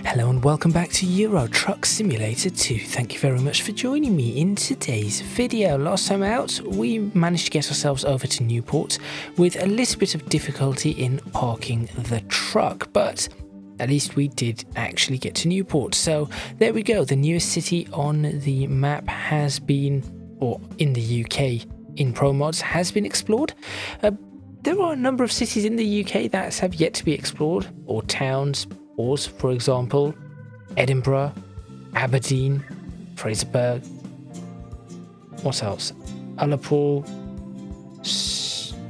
Hello and welcome back to Euro Truck Simulator 2. Thank you very much for joining me in today's video. Last time out, we managed to get ourselves over to Newport with a little bit of difficulty in parking the truck, but at least we did actually get to Newport. So there we go, the newest city on the map has been, or in the UK, in Promods, has been explored. There are a number of cities in the UK that have yet to be explored, or towns. For example, Edinburgh, Aberdeen, Fraserburgh, what else? Ullapool,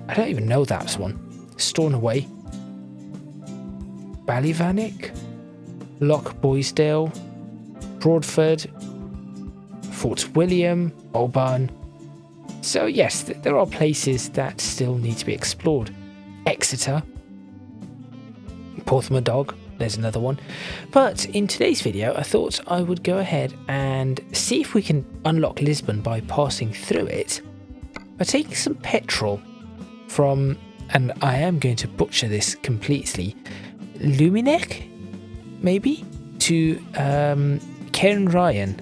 I don't even know that one. Stornoway, Ballyvannick, Loch Boisdale, Broadford, Fort William, Oban. So yes, there are places that still need to be explored. Exeter, Porthmadog, there's another one. But in today's video, I thought I would go ahead and see if we can unlock Lisbon by passing through it by taking some petrol from, and I am going to butcher this completely, Limerick, maybe, to Cairnryan.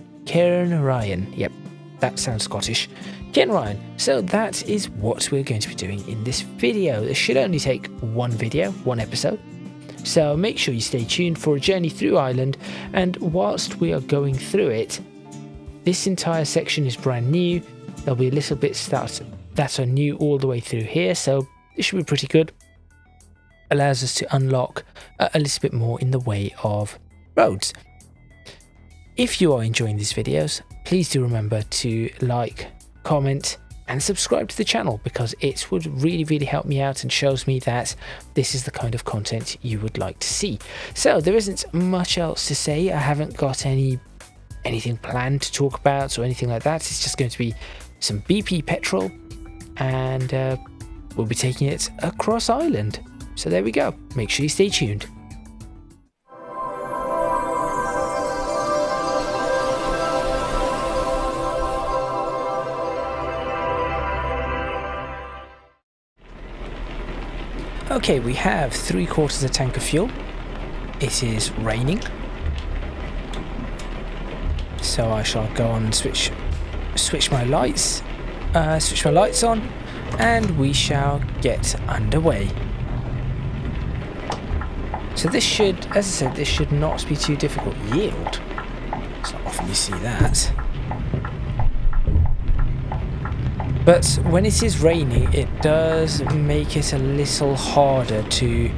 Yep, that sounds Scottish. Cairnryan. So that is what we're going to be doing in this video. This should only take one episode. So make sure you stay tuned for a journey through Ireland, and whilst we are going through it, this entire section is brand new. There'll be little bits that are new all the way through here, so this should be pretty good. Allows us to unlock a little bit more in the way of roads. If you are enjoying these videos, please do remember to like, comment and subscribe to the channel, because it would really help me out and shows me that this is the kind of content you would like to see. So there isn't much else to say. I haven't got anything planned to talk about or anything like that. It's just going to be some BP petrol, and we'll be taking it across Ireland. So there we go. Make sure you stay tuned. Okay, we have 3/4 a tank of fuel. It is raining, so I shall go on and switch my lights on, and we shall get underway. So this should, as I said, this should not be too difficult. Yield. It's not often you see that. But when it is raining, it does make it a little harder to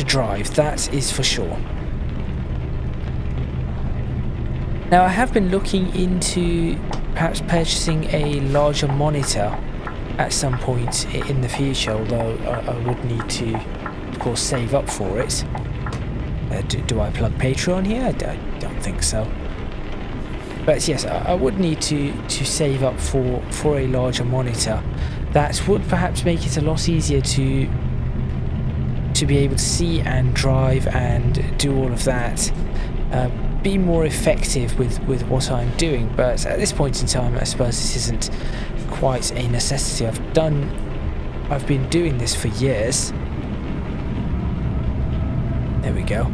drive, that is for sure. Now I have been looking into perhaps purchasing a larger monitor at some point in the future, although I would need to, of course, save up for it. Do I plug Patreon here? I don't think so. But yes, I would need to save up for a larger monitor. That would perhaps make it a lot easier to be able to see and drive and do all of that. Be more effective with what I'm doing. But at this point in time, I suppose this isn't quite a necessity. I've been doing this for years. There we go.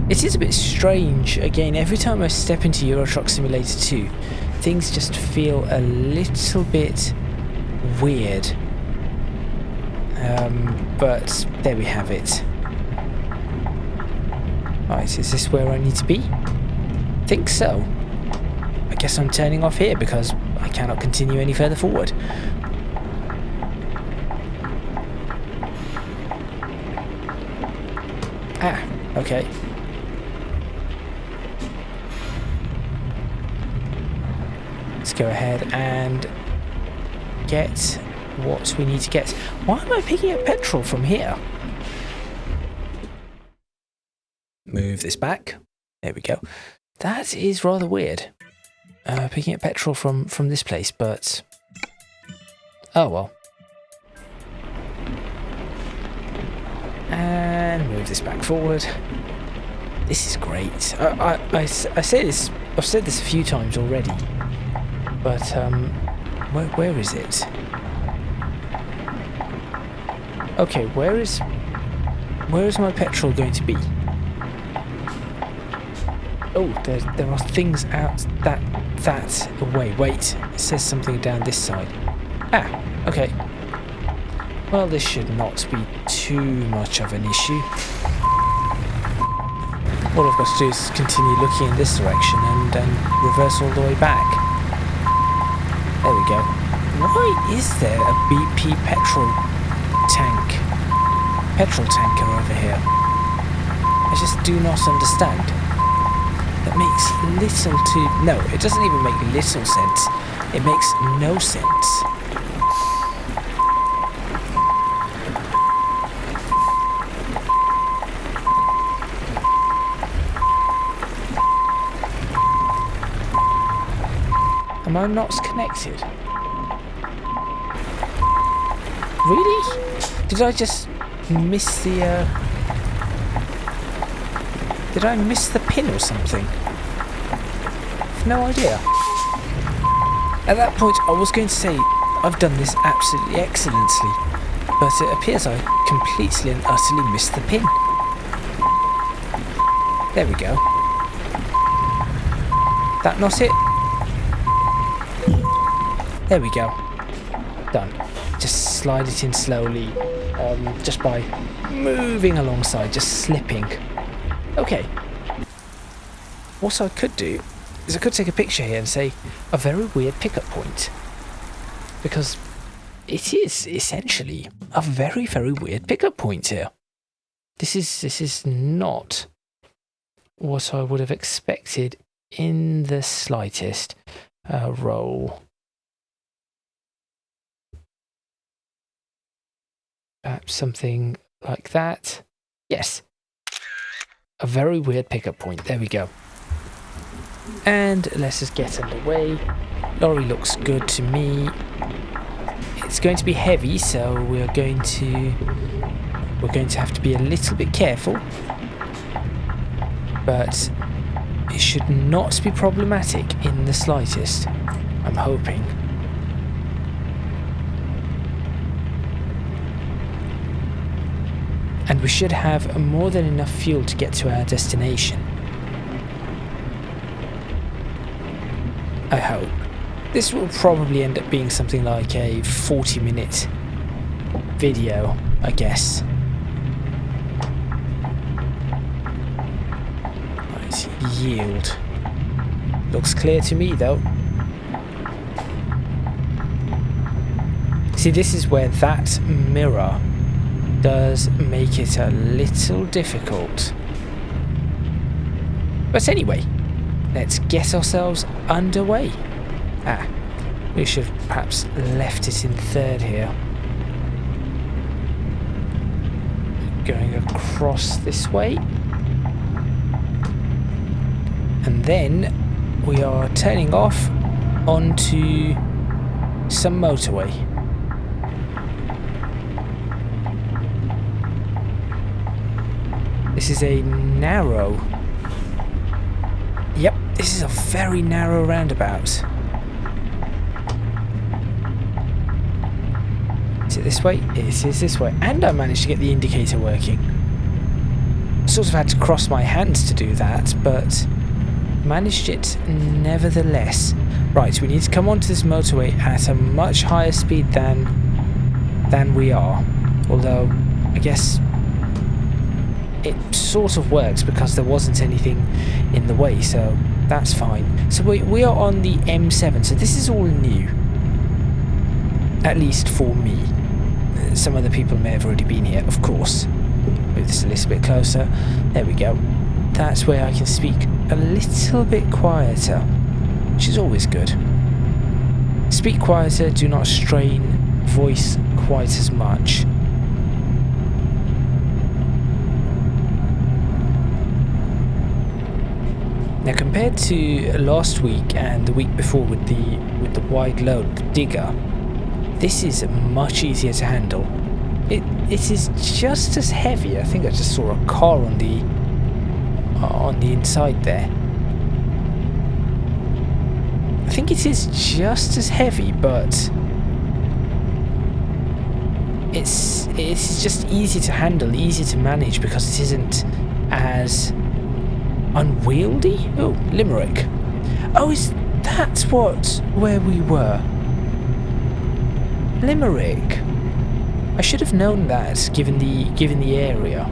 It is a bit strange, again, every time I step into Euro Truck Simulator 2, things just feel a little bit weird. But there we have it. Right, is this where I need to be? I think so. I guess I'm turning off here because I cannot continue any further forward. Ah, okay. Let's go ahead and get what we need to get. Why am I picking up petrol from here? Move this back. There we go. That is rather weird. Picking up petrol from this place, but oh well. And move this back forward. This is great. I say this. I've said this a few times already. But where is it? Okay, where is Where is my petrol going to be? Oh, there are things out that way. Wait, it says something down this side. Ah, okay. Well, this should not be too much of an issue. All I've got to do is continue looking in this direction and reverse all the way back. There we go. Why is there a BP petrol tanker over here? I just do not understand. That makes no, it doesn't even make little sense. It makes no sense. Am I not connected? Really? Did I just miss the Did I miss the pin or something? I've no idea. At that point I was going to say I've done this absolutely excellently, but it appears I completely and utterly missed the pin. There we go. That not it? There we go. Done. Just slide it in slowly, just by moving alongside, just slipping. Okay. What I could do is I could take a picture here and say a very weird pickup point, because it is essentially a very, very weird pickup point here. This is not what I would have expected in the slightest. Roll. Perhaps something like that. Yes. A very weird pickup point. There we go. And let's just get underway. Lorry looks good to me. It's going to be heavy, so we're going to have to be a little bit careful. But it should not be problematic in the slightest, I'm hoping. And we should have more than enough fuel to get to our destination. I hope. This will probably end up being something like a 40-minute video, I guess. Right, yield. Looks clear to me though. See, this is where that mirror does make it a little difficult. But anyway, let's get ourselves underway. Ah, we should have perhaps left it in third here. Going across this way. And then we are turning off onto some motorway. This is a narrow... Yep, this is a very narrow roundabout. Is it this way? It is this way. And I managed to get the indicator working. Sort of had to cross my hands to do that, but managed it nevertheless. Right, we need to come onto this motorway at a much higher speed than we are. Although, I guess it sort of works because there wasn't anything in the way, so that's fine. So we are on the M7, so this is all new. At least for me. Some other people may have already been here, of course. Move this a little bit closer. There we go. That's where I can speak a little bit quieter, which is always good. Speak quieter, do not strain voice quite as much. Now, compared to last week and the week before with the wide load, the digger, this is much easier to handle. It is just as heavy. I think I just saw a car on the inside there. I think it is just as heavy, but it's just easy to handle, easy to manage because it isn't as unwieldy. Oh, Limerick. Oh, is that where we were? Limerick. I should have known that given the area.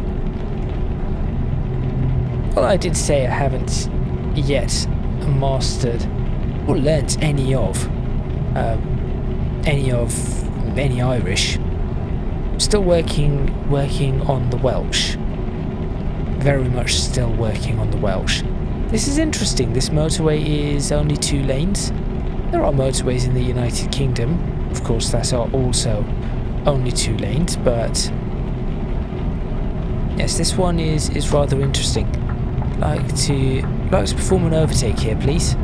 Well, I did say I haven't yet mastered or learnt any Irish. Still working on the Welsh. Very much still working on the Welsh. This is interesting. This motorway is only 2 lanes. There are motorways in the United Kingdom, of course, that are also only 2 lanes, but yes, this one is rather interesting. Like to perform an overtake here, please.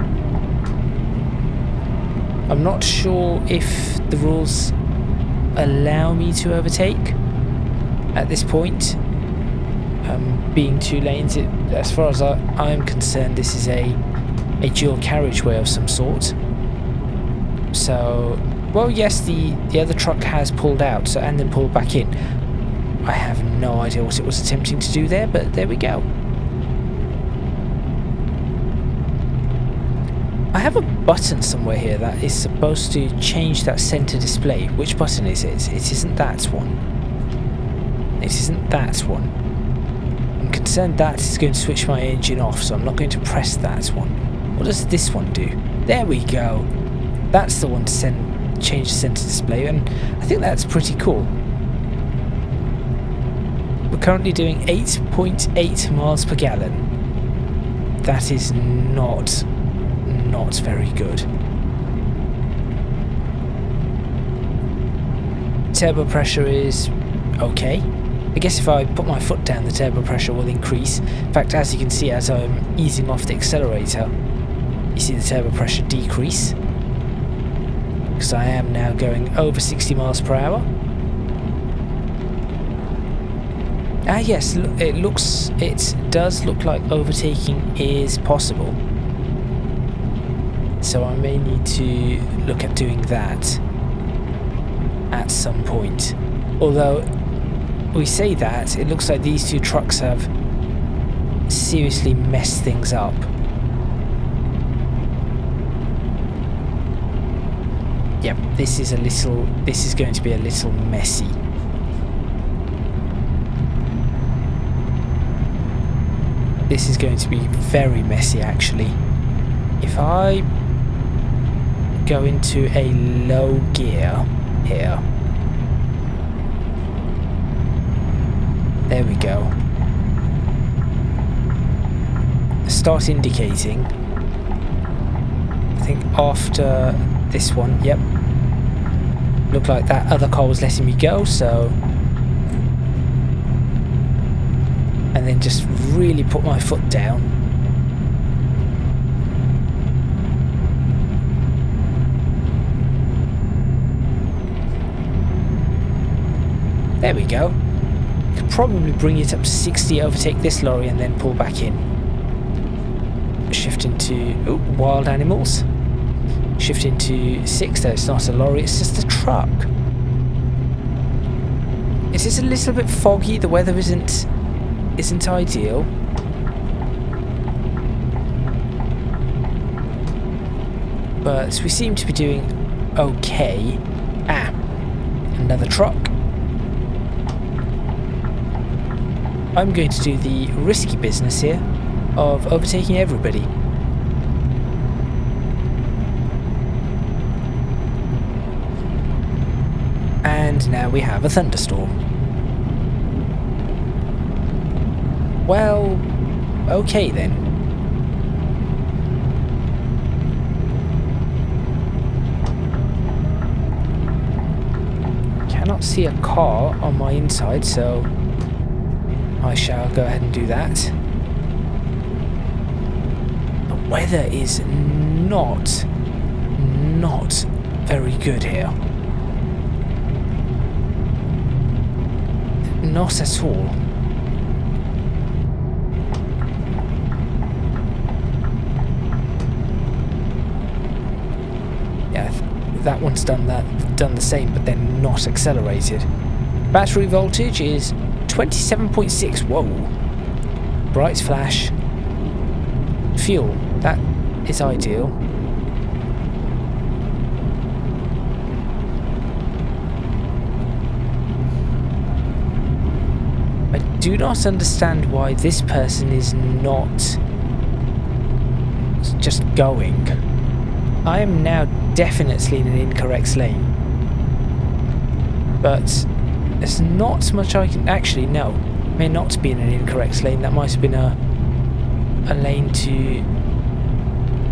I'm not sure if the rules allow me to overtake at this point. Being 2 lanes, as far as I'm concerned, this is a dual carriageway of some sort. So, well, yes, the other truck has pulled out and then pulled back in. I have no idea what it was attempting to do there, but there we go. I have a button somewhere here that is supposed to change that center display. Which button is it? It isn't that one. It isn't that one. I'm concerned that is going to switch my engine off, so I'm not going to press that one. What does this one do? There we go. That's the one to change the center display, and I think that's pretty cool. We're currently doing 8.8 miles per gallon. That is not very good. Turbo pressure is okay. I guess if I put my foot down, the turbo pressure will increase. In fact, as you can see, as I'm easing off the accelerator, you see the turbo pressure decrease. Because I am now going over 60 miles per hour. Ah yes, it does look like overtaking is possible. So I may need to look at doing that at some point. Although we say that, it looks like these 2 trucks have seriously messed things up. Yep, this is going to be a little messy. This is going to be very messy, actually. If I go into a low gear here. There we go. Start indicating. I think after this one, yep. Looked like that other car was letting me go, so... And then just really put my foot down. There we go. Could probably bring it up to 60, overtake this lorry and then pull back in. Shift into wild animals. Shift into 6, though it's not a lorry, it's just a truck. It is a little bit foggy, the weather isn't ideal. But we seem to be doing okay. Ah, another truck. I'm going to do the risky business here of overtaking everybody. And now we have a thunderstorm. Well, okay then. Cannot see a car on my inside, so I shall go ahead and do that. The weather is not very good here. Not at all. Yeah, that one's done the same, but then not accelerated. Battery voltage is 27.6. Whoa. Brights flash. Fuel. That is ideal. I do not understand why this person is not just going. I am now definitely in an incorrect lane. But there's not much I can... Actually, no. May not be in an incorrect lane. That might have been a lane to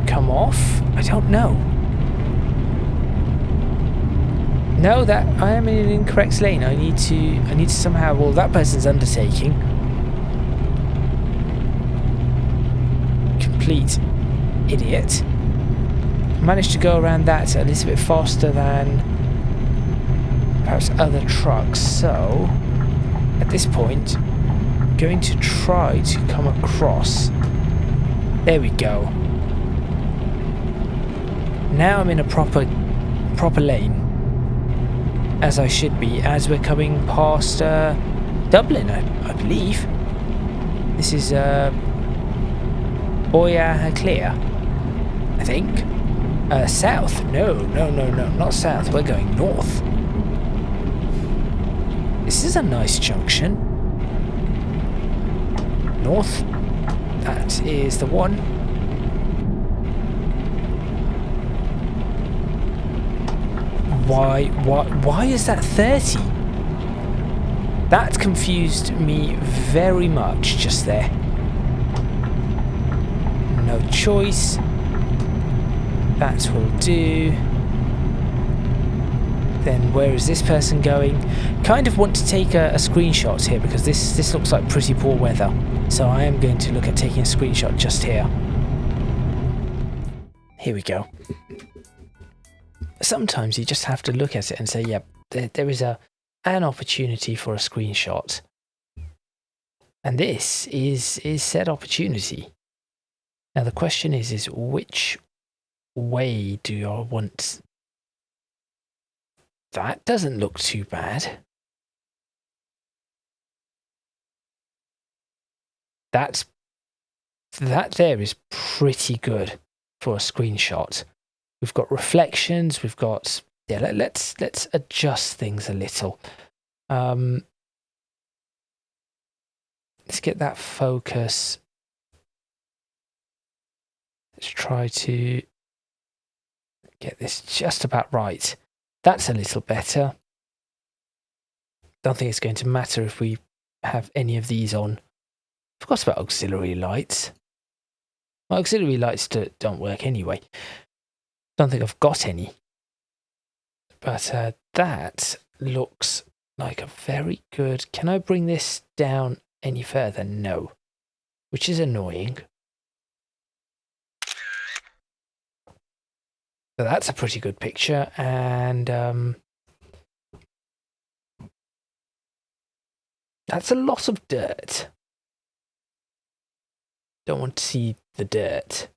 come off. I don't know. No, that I am in an incorrect lane. I need to somehow... Well, that person's undertaking. Complete idiot. Managed to go around that a little bit faster than perhaps other trucks. So, at this point, I'm going to try to come across. There we go. Now I'm in a proper lane. As I should be, as we're coming past Dublin, I believe. This is Boya Clear, I think. South? No, not south. We're going north. This is a nice junction. North. That is the one. Why is that 30? That confused me very much just there. No choice. That will do. Then where is this person going? Kind of want to take a screenshot here because this looks like pretty poor weather. So I am going to look at taking a screenshot just here. Here we go. Sometimes you just have to look at it and say, yeah, there is an opportunity for a screenshot. And this is said opportunity. Now the question is which way do I want? That doesn't look too bad. That there is pretty good for a screenshot. We've got reflections. We've got let's adjust things a little. Let's get that focus. Let's try to get this just about right. That's a little better. Don't think it's going to matter if we have any of these on. Forgot about auxiliary lights. Well, auxiliary lights don't work anyway. Don't think I've got any. But that looks like a very good... Can I bring this down any further? No. Which is annoying. So that's a pretty good picture. And that's a lot of dirt. Don't want to see the dirt.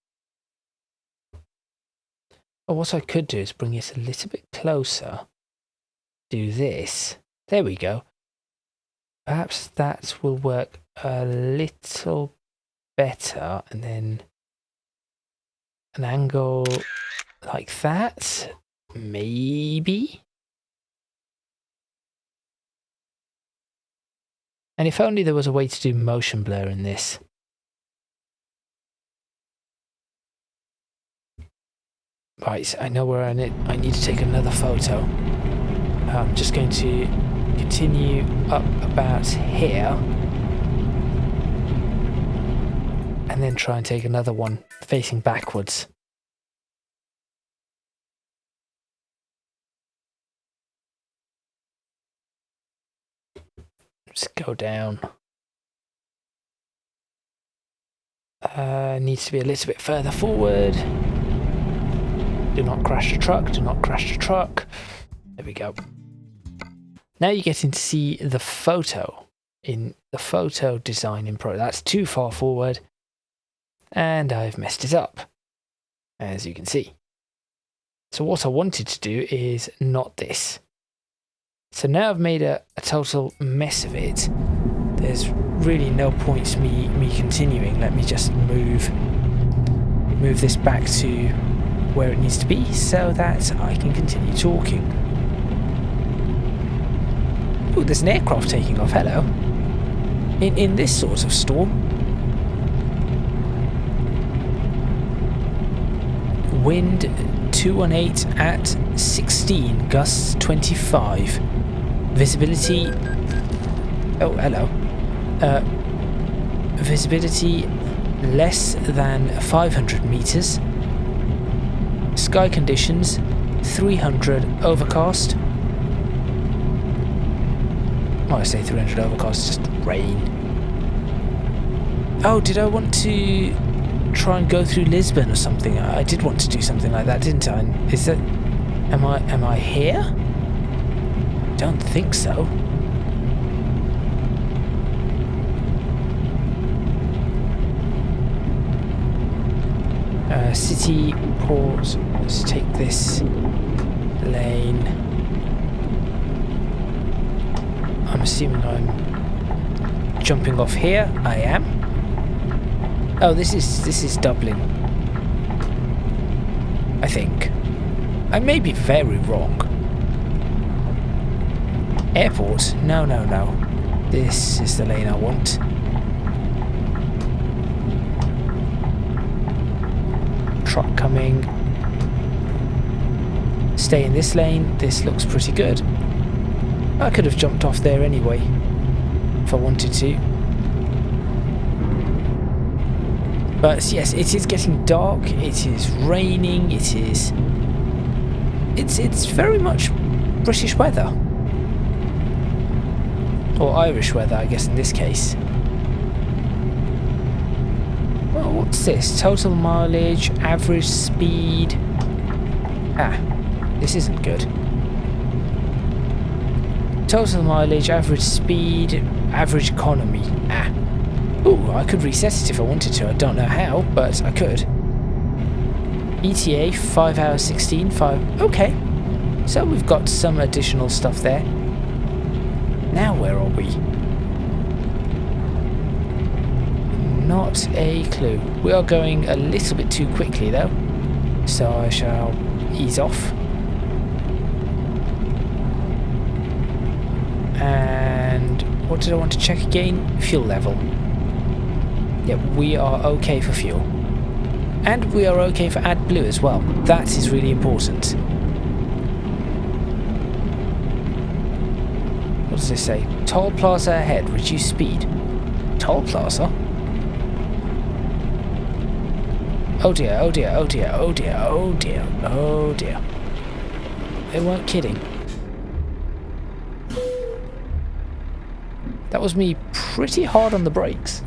But what I could do is bring it a little bit closer. Do this. There we go. Perhaps that will work a little better. And then an angle like that. Maybe. And if only there was a way to do motion blur in this. Right, I know where I need to take another photo. I'm just going to continue up about here. And then try and take another one facing backwards. Just go down. Needs to be a little bit further forward. Do not crash the truck, do not crash the truck. There we go. Now you're getting to see the photo in the photo design in Pro. That's too far forward. And I've messed it up, as you can see. So what I wanted to do is not this. So now I've made a total mess of it. There's really no point me continuing. Let me just move this back to where it needs to be so that I can continue talking. Oh, there's an aircraft taking off. Hello. In this sort of storm. Wind 218 at 16, gusts 25. Visibility. Oh, hello. Visibility less than 500 meters. Sky conditions 300 overcast. Oh, I say 300 overcast, just rain. Oh, did I want to try and go through Lisbon or something? I did want to do something like that, didn't I? Is that... Am I here? Don't think so. City, port, let's take this lane. I'm assuming I'm jumping off here. I am. Oh, this is Dublin. I think. I may be very wrong. Airport? No. This is the lane I want. Truck coming. Stay in this lane. This looks pretty good. I could have jumped off there anyway if I wanted to. But yes, it is getting dark. It is raining. It's very much British weather. Or Irish weather, I guess in this case. Well, what's this? Total mileage, average speed. Ah, this isn't good. Total mileage, average speed, average economy. Ah. Ooh, I could reset it if I wanted to. I don't know how, but I could. ETA, 5 hours 16, 5... Okay. So we've got some additional stuff there. Now where are we? Not a clue. We are going a little bit too quickly though, so I shall ease off. And what did I want to check again? Fuel level. Yeah, we are okay for fuel. And we are okay for AdBlue as well. That is really important. What does this say? Toll plaza ahead, reduce speed. Toll plaza? Oh dear, oh dear, oh dear, oh dear, oh dear, oh dear. They weren't kidding. That was me pretty hard on the brakes.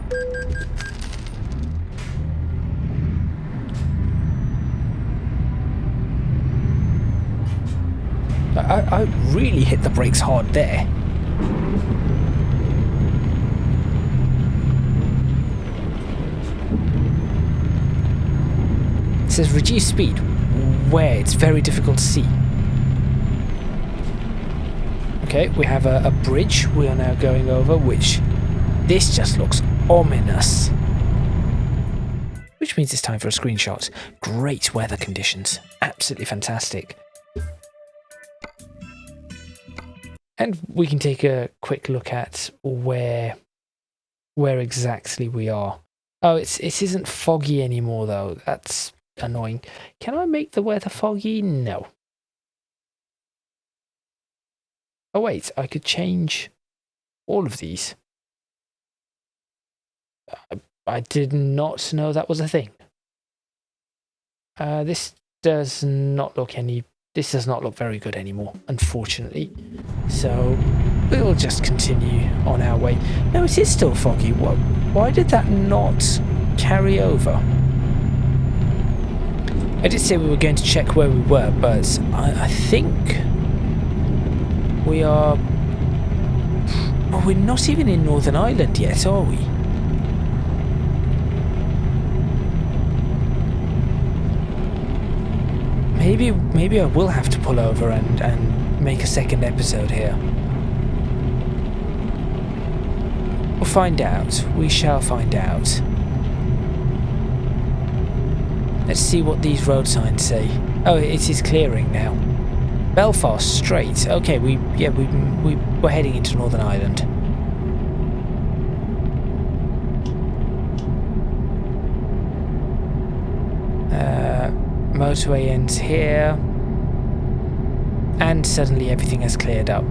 I really hit the brakes hard there. It says reduce speed where it's very difficult to see. Okay, we have a bridge we are now going over, which this just looks ominous. Which means it's time for a screenshot. Great weather conditions. Absolutely fantastic. And we can take a quick look at where exactly we are. Oh, it isn't foggy anymore though. That's annoying. Can I make the weather foggy? No. Oh wait, I could change all of these. I did not know that was a thing. This does not look very good anymore, unfortunately. So we'll just continue on our way. No, it is still foggy. Why did that not carry over? I did say we were going to check where we were, but I think we are... Oh, we're not even in Northern Ireland yet, are we? Maybe I will have to pull over and make a second episode here. We'll find out. We shall find out. Let's see what these road signs say. Oh, it is clearing now. Belfast straight. Okay, we're heading into Northern Ireland. Motorway ends here, and suddenly everything has cleared up.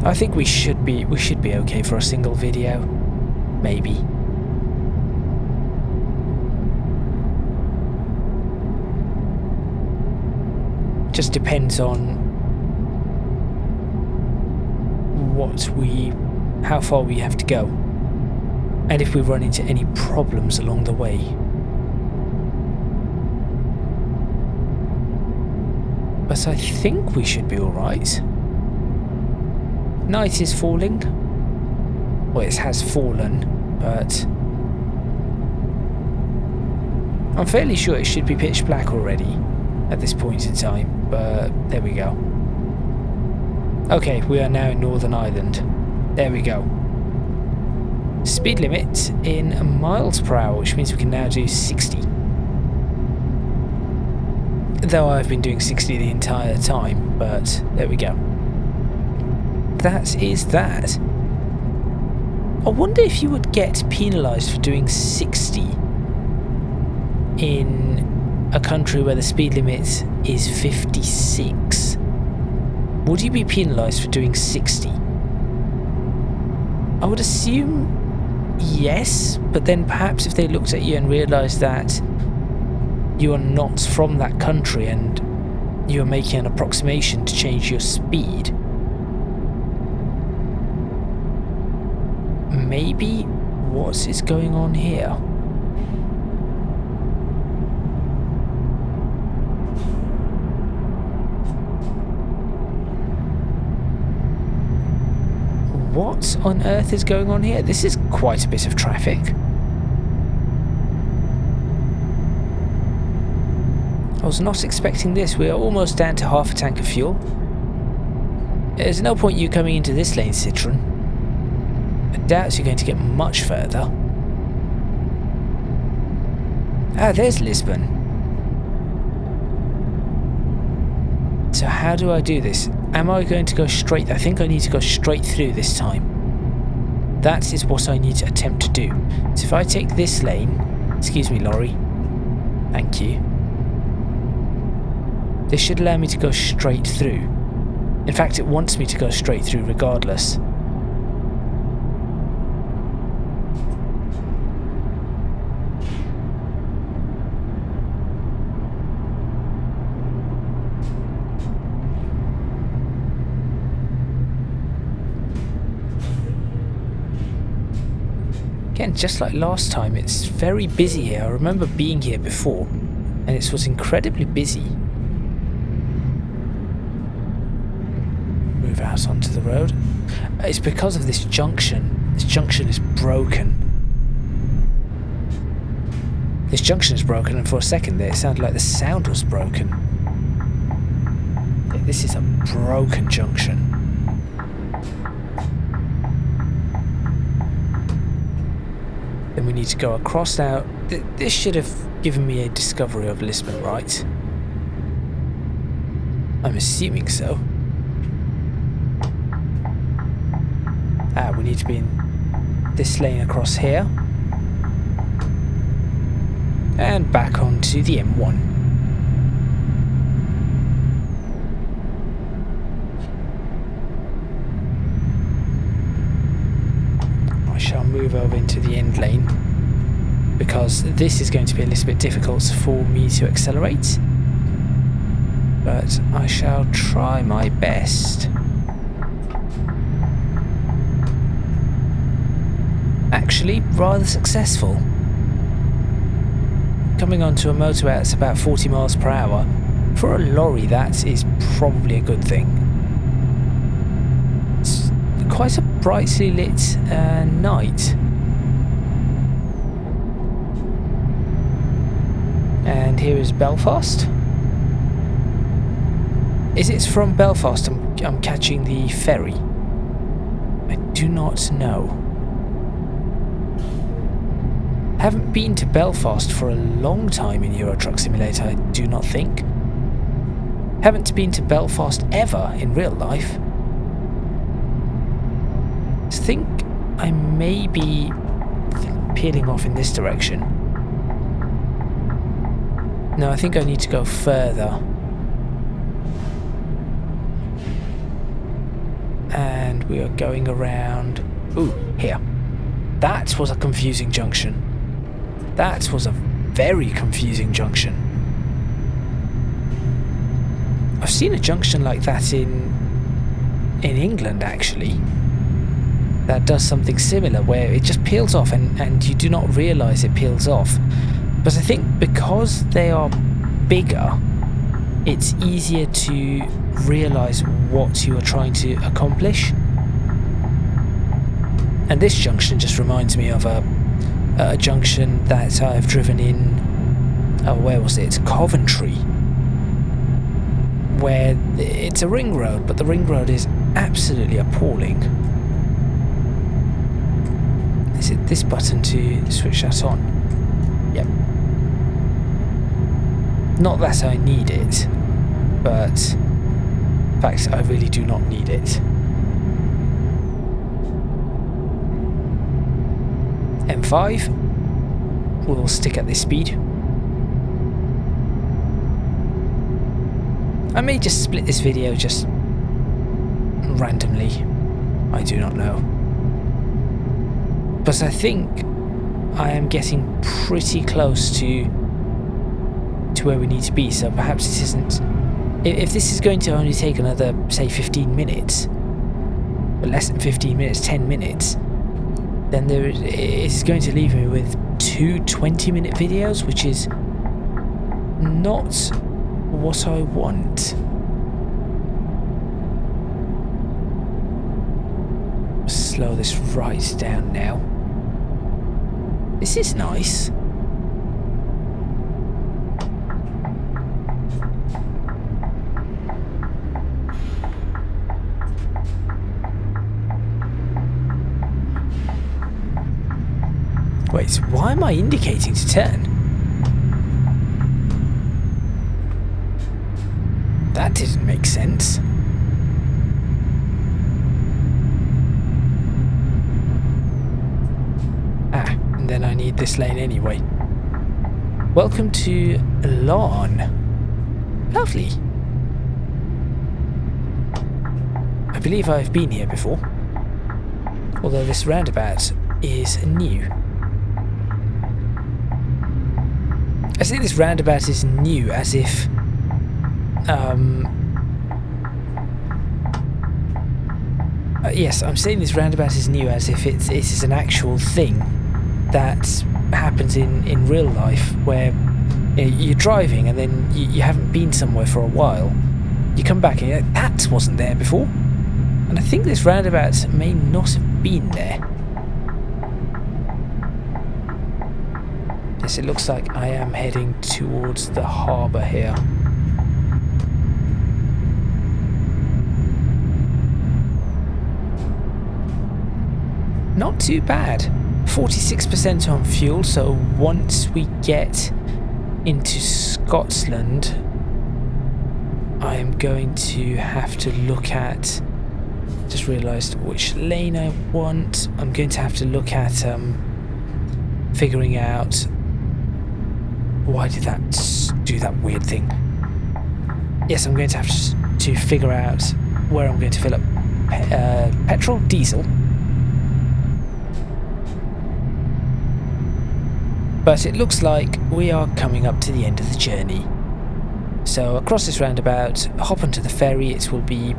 I think we should be okay for a single video, maybe. Just depends on how far we have to go. And if we run into any problems along the way. But I think we should be alright. Night is falling. Well, it has fallen, but I'm fairly sure it should be pitch black already at this point in time, but there we go. Okay, we are now in Northern Ireland. There we go. Speed limit in miles per hour, which means we can now do 60. Though I've been doing 60 the entire time, but there we go. That is that. I wonder if you would get penalised for doing 60 in a country where the speed limit is 56. Would you be penalised for doing 60? I would assume yes, but then perhaps if they looked at you and realised that you are not from that country and you are making an approximation to change your speed, maybe what is going on here? What on earth is going on here? This is quite a bit of traffic. I was not expecting this. We are almost down to half a tank of fuel. There's no point you coming into this lane, Citroen. I doubt you're going to get much further. Ah, there's Lisbon. So how do I do this? Am I going to go straight? I think I need to go straight through this time. That is what I need to attempt to do. So if I take this lane, excuse me, lorry. Thank you. This should allow me to go straight through. In fact, it wants me to go straight through regardless. Again, just like last time, it's very busy here. I remember being here before, and it was incredibly busy. Move out onto the road. It's because of this junction. This junction is broken. This junction is broken, and for a second there, it sounded like the sound was broken. Yeah, this is a broken junction. Then we need to go across now. This should have given me a discovery of Lisbon, right? I'm assuming so. Ah, we need to be in this lane across here. And back onto the M1. I shall move over into the end lane, because this is going to be a little bit difficult for me to accelerate. But I shall try my best. Actually, rather successful. Coming onto a motorway that's about 40 miles per hour, for a lorry that is probably a good thing. It's quite a brightly lit night. And here is Belfast. Is it from Belfast I'm catching the ferry? I do not know. Haven't been to Belfast for a long time in Euro Truck Simulator, I do not think. Haven't been to Belfast ever in real life. I think I may be peeling off in this direction. No, I think I need to go further. And we are going around... Ooh, here. That was a confusing junction. That was a very confusing junction. I've seen a junction like that in England, actually. That does something similar, where it just peels off and you do not realise it peels off. But I think because they are bigger, it's easier to realise what you are trying to accomplish. And this junction just reminds me of a junction that I've driven in, where was it? Coventry. Where it's a ring road, but the ring road is absolutely appalling. Is it this button to switch that on? Yep. Not that I need it, but in fact I really do not need it. M5 will stick at this speed. I may just split this video just randomly, I do not know. But I think I am getting pretty close to where we need to be, so perhaps this isn't... If this is going to only take another, say, 15 minutes, or less than 15 minutes, 10 minutes, then it's going to leave me with 2 20-minute videos, which is not what I want. Slow this right down now. This is nice. Wait, why am I indicating to turn? That didn't make sense. Ah, and then I need this lane anyway. Welcome to Lawn. Lovely. I believe I've been here before. Although this roundabout is new. I say this roundabout is new as if yes, I'm saying this roundabout is new as if it is an actual thing that happens in real life, where you're driving and then you haven't been somewhere for a while. You come back and you're like, that wasn't there before. And I think this roundabout may not have been there. Yes, it looks like I am heading towards the harbour here. Not too bad. 46% on fuel, so once we get into Scotland, I am going to have to look at... Just realised which lane I want. I'm going to have to look at figuring out... Why did that do that weird thing? Yes, I'm going to have to figure out where I'm going to fill up petrol, diesel. But it looks like we are coming up to the end of the journey. So across this roundabout, hop onto the ferry. It will be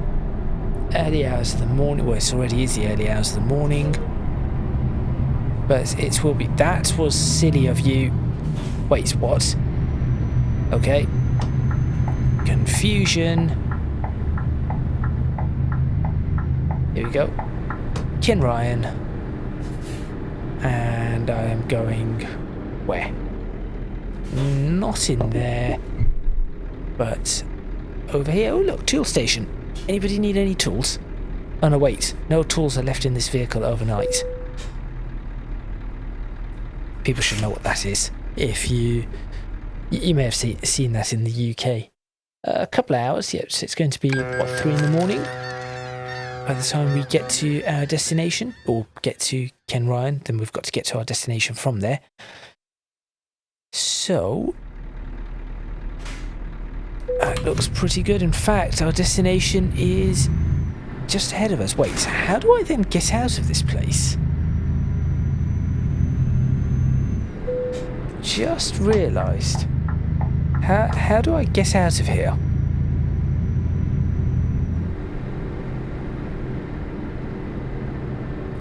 early hours of the morning. Well, it already is the early hours of the morning. But it will be... That was silly of you. Wait, what? Okay. Confusion. Here we go. Kinryan. And I am going... Where? Not in there. But over here. Oh look, tool station. Anybody need any tools? Oh no, wait. No tools are left in this vehicle overnight. People should know what that is. If you may have seen that in the UK. A couple of hours, yeah, so it's going to be, what, 3 in the morning? By the time we get to our destination, or get to Ken Ryan, then we've got to get to our destination from there. So, it looks pretty good. In fact, our destination is just ahead of us. Wait, how do I then get out of this place? Just realised. How do I get out of here?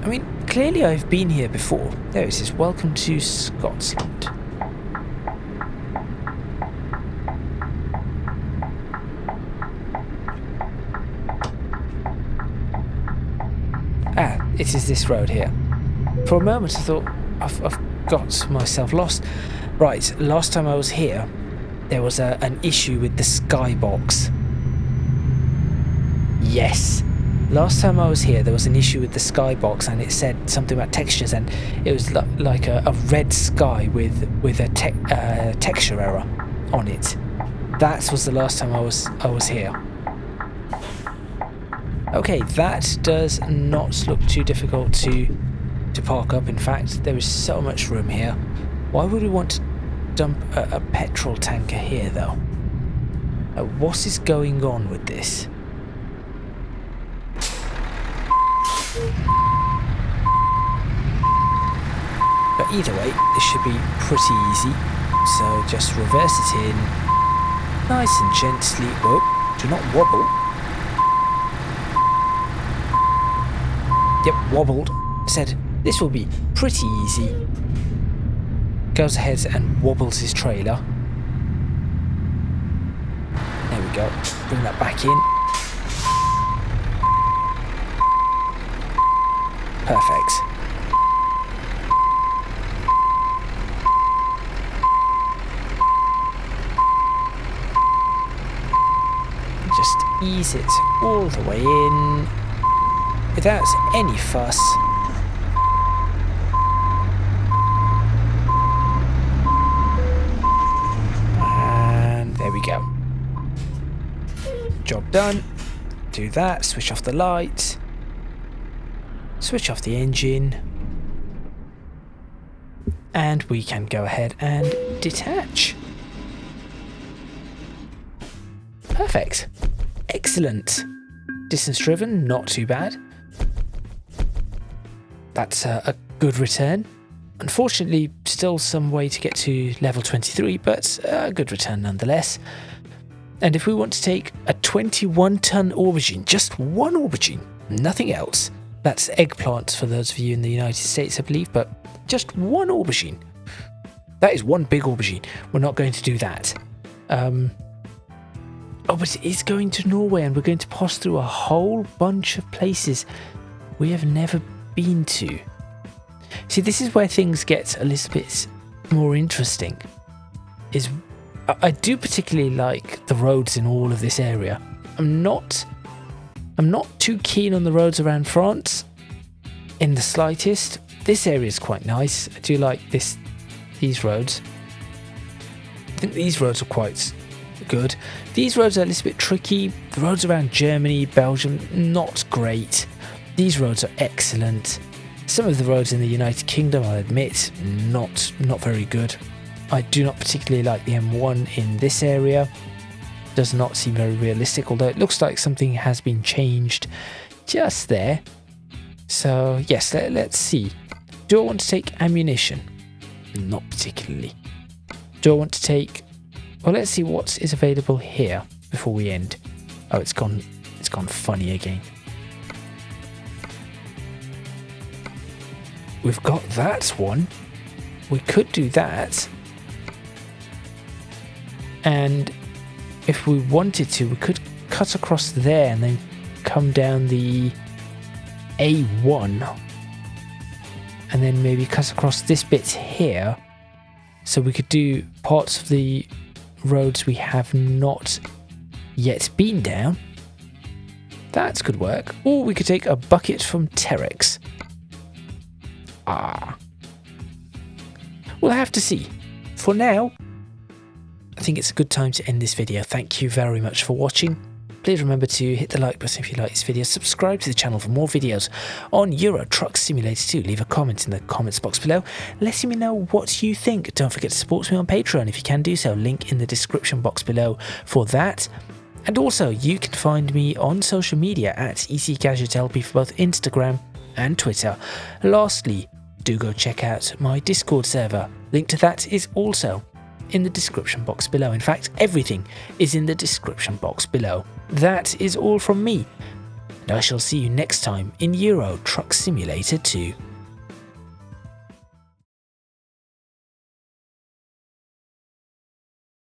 I mean, clearly I've been here before. There it is. Welcome to Scotland. Ah, it is this road here. For a moment I thought I've got myself lost. Right, last time I was here, there was an issue with the skybox. Yes. Last time I was here, there was an issue with the skybox, and it said something about textures, and it was like a red sky with a texture error on it. That was the last time I was here. Okay, that does not look too difficult to park up. In fact, there is so much room here. Why would we want to dump a petrol tanker here, though? What is going on with this? But either way, this should be pretty easy. So just reverse it in, nice and gently. Whoa, do not wobble. Yep, wobbled. Said this will be pretty easy. Goes ahead and wobbles his trailer. There we go. Bring that back in. Perfect. Just ease it all the way in without any fuss. And there we go. Job done. Do that, switch off the light. Switch off the engine, and we can go ahead and detach. Perfect. Excellent. Distance driven, not too bad. That's a good return. Unfortunately, still some way to get to level 23, but a good return nonetheless. And if we want to take a 21-ton aubergine, just one aubergine, nothing else. That's eggplant for those of you in the United States, I believe, but just one aubergine. That is one big aubergine. We're not going to do that. Oh, but it is going to Norway, and we're going to pass through a whole bunch of places we have never been to. See, this is where things get a little bit more interesting. I do particularly like the roads in all of this area. I'm not too keen on the roads around France in the slightest. This area is quite nice. I do like these roads. I think these roads are quite good. These roads are a little bit tricky. The roads around Germany, Belgium, not great. These roads are excellent. Some of the roads in the United Kingdom, I'll admit, not very good. I do not particularly like the M1 in this area. Does not seem very realistic, although it looks like something has been changed just there. So yes, let's see. Do I want to take ammunition? Not particularly. Do I want to take... Well, let's see what is available here before we end. Oh, it's gone funny again. We've got that one. We could do that. And if we wanted to, we could cut across there and then come down the A1 and then maybe cut across this bit here, so we could do parts of the roads we have not yet been down. That could work. Or we could take a bucket from Terex. We'll have to see. For now, I think it's a good time to end this video. Thank you very much for watching. Please remember to hit the like button if you like this video, subscribe to the channel for more videos on Euro Truck Simulator 2, leave a comment in the comments box below, letting me know what you think. Don't forget to support me on Patreon if you can do so, link in the description box below for that. And also, you can find me on social media at ECGadget LP for both Instagram and Twitter. Lastly, do go check out my Discord server, link to that is also in the description box below. In fact, everything is in the description box below. That is all from me, and I shall see you next time in Euro Truck Simulator 2.